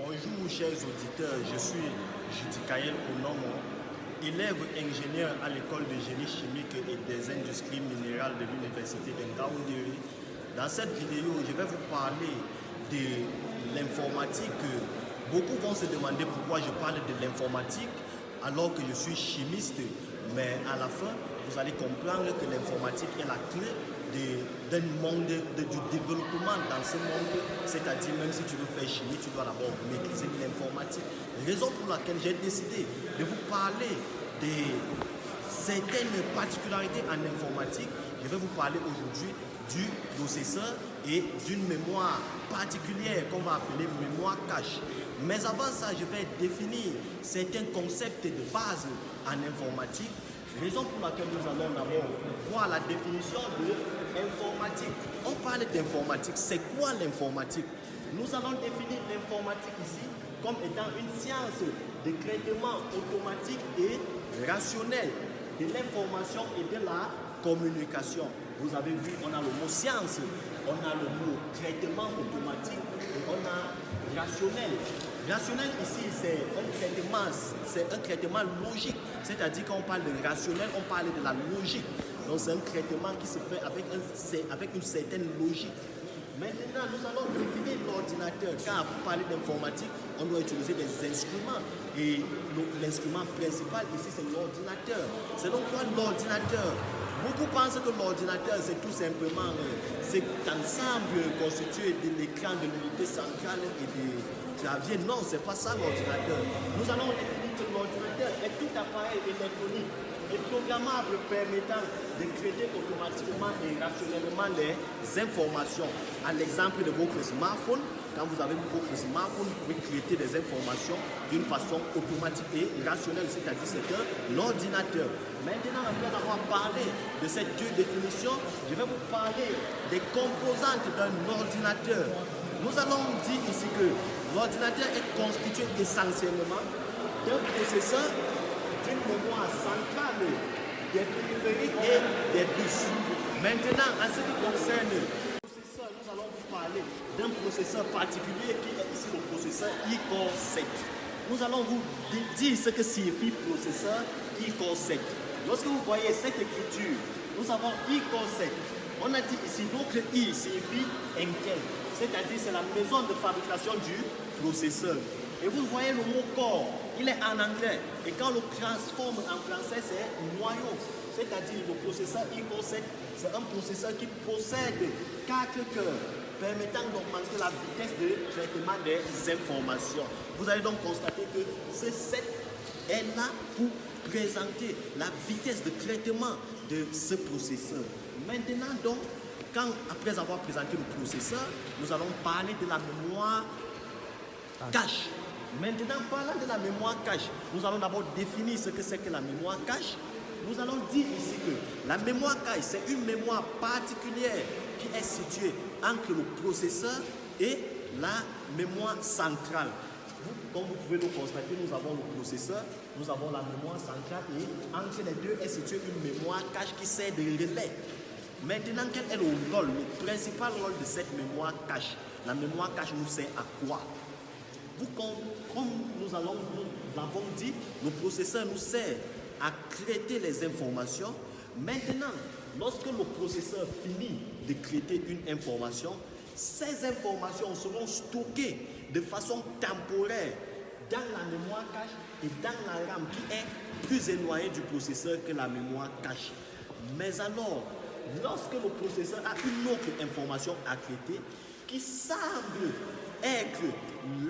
Bonjour chers auditeurs, je suis Judikaël Onomo, élève ingénieur à l'école de génie chimique et des industries minérales de l'université de Ngaoundéré. Dans cette vidéo, je vais vous parler de l'informatique. Beaucoup vont se demander pourquoi je parle de l'informatique alors que je suis chimiste, mais à la fin, vous allez comprendre que l'informatique est la clé d'un monde, du développement dans ce monde, c'est-à-dire même si tu veux faire chimie, tu dois d'abord maîtriser l'informatique. Raison pour laquelle j'ai décidé de vous parler de certaines particularités en informatique. Je vais vous parler aujourd'hui du processeur et d'une mémoire particulière qu'on va appeler mémoire cache. Mais avant ça, je vais définir certains concepts de base en informatique. Raison pour laquelle nous allons d'abord voir la définition de l'informatique. On parle d'informatique. C'est quoi l'informatique? Nous allons définir l'informatique ici comme étant une science de traitement automatique et rationnel de l'information et de la communication. Vous avez vu, on a le mot science, on a le mot traitement automatique et on a rationnel. Rationnel ici, c'est un traitement logique. C'est-à-dire quand on parle de rationnel, on parle de la logique. Donc c'est un traitement qui se fait avec une certaine logique. Maintenant, nous allons définir l'ordinateur. Quand vous parlez d'informatique, on doit utiliser des instruments. Et l'instrument principal ici, c'est l'ordinateur. C'est donc quoi l'ordinateur? Beaucoup pensent que l'ordinateur, c'est tout simplement cet ensemble constitué de l'écran, de l'unité centrale et de clavier. Non, ce n'est pas ça l'ordinateur. Nous allons définir que l'ordinateur est tout appareil électronique et programmable permettant de traiter automatiquement et rationnellement les informations. À l'exemple de votre smartphone, quand vous avez votre smartphone, vous pouvez traiter des informations d'une façon automatique et rationnelle, c'est-à-dire c'est un ordinateur. Maintenant, après avoir parlé de ces deux définitions, je vais vous parler des composantes d'un ordinateur. Nous allons dire ici que l'ordinateur est constitué essentiellement d'un processeur, d'une mémoire centrale, des périphériques et des bus. Maintenant, en ce qui concerne le processeur, nous allons vous parler d'un processeur particulier qui est ici le processeur i-Core 7. Nous allons vous dire ce que signifie processeur i-Core 7. Lorsque vous voyez cette écriture, nous avons i-Core 7. On a dit ici, donc le i signifie Intel, c'est-à-dire c'est la maison de fabrication du processeur. Et vous voyez le mot core, il est en anglais. Et quand on le transforme en français, c'est noyau. C'est-à-dire le processeur i-Core 7, c'est un processeur qui possède 4 cœurs, permettant d'augmenter la vitesse de traitement des informations. Vous allez donc constater que ce 7 est là pour présenter la vitesse de traitement de ce processeur. Maintenant donc, après avoir présenté le processeur, nous allons parler de la mémoire cache. Maintenant, parlant de la mémoire cache, nous allons d'abord définir ce que c'est que la mémoire cache. Nous allons dire ici que la mémoire cache, c'est une mémoire particulière qui est située entre le processeur et la mémoire centrale. Comme vous pouvez le constater, nous avons le processeur, nous avons la mémoire centrale et entre les deux est située une mémoire cache qui sert de relais. Maintenant, quel est le rôle, le principal rôle de cette mémoire cache? La mémoire cache nous sert à quoi? Comme nous l'avons dit, le processeur nous sert à traiter les informations. Maintenant, lorsque le processeur finit de traiter une information, ces informations seront stockées de façon temporaire dans la mémoire cache et dans la RAM qui est plus éloignée du processeur que la mémoire cache. Mais alors, lorsque le processeur a une autre information à traiter qui semble être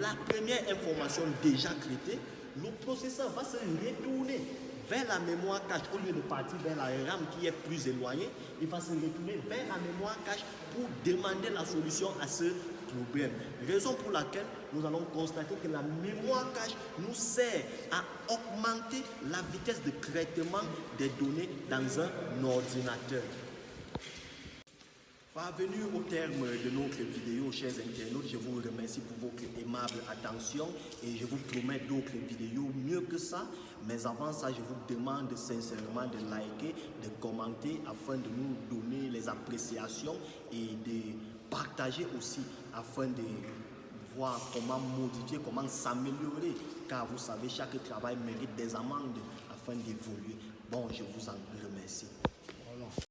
la première information déjà traitée, le processeur va se retourner vers la mémoire cache au lieu de partir vers la RAM qui est plus éloignée. Il va se retourner vers la mémoire cache pour demander la solution à ce problème. Raison pour laquelle nous allons constater que la mémoire cache nous sert à augmenter la vitesse de traitement des données dans un ordinateur. Parvenu au terme de notre vidéo, chers internautes, je vous remercie pour votre aimable attention et je vous promets d'autres vidéos mieux que ça. Mais avant ça, je vous demande sincèrement de liker, de commenter afin de nous donner les appréciations et de partager aussi afin de voir comment modifier, comment s'améliorer, car vous savez, chaque travail mérite des amendes afin d'évoluer. Bon, je vous en remercie.